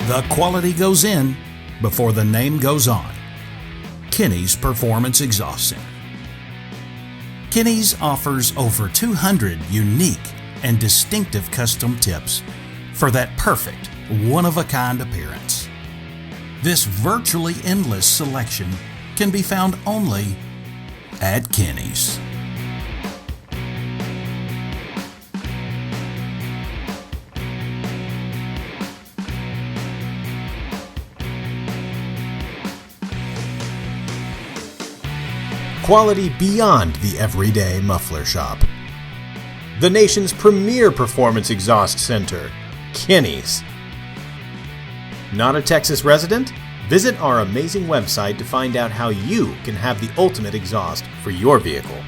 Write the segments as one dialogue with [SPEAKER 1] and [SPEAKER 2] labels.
[SPEAKER 1] The quality goes in before the name goes on. Kenny's Performance Exhaust Center. Kenny's offers over 200 unique and distinctive custom tips for that perfect, one-of-a-kind appearance. This virtually endless selection can be found only at Kenny's.
[SPEAKER 2] Quality beyond the everyday muffler shop. The nation's premier performance exhaust center, Kenny's. Not a Texas resident? Visit our amazing website to find out how you can have the ultimate exhaust for your vehicle.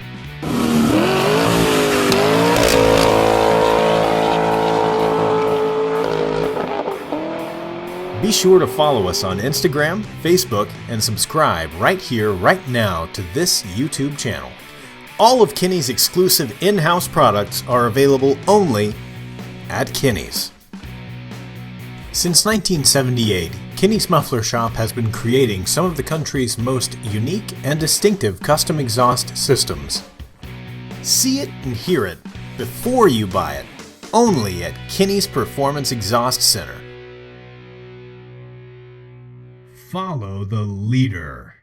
[SPEAKER 2] Be sure to follow us on Instagram, Facebook, and subscribe right here, right now to this YouTube channel. All of Kenny's exclusive in-house products are available only at Kenny's. Since 1978, Kenny's Muffler Shop has been creating some of the country's most unique and distinctive custom exhaust systems. See it and hear it before you buy it, only at Kenny's Performance Exhaust Center. Follow the leader.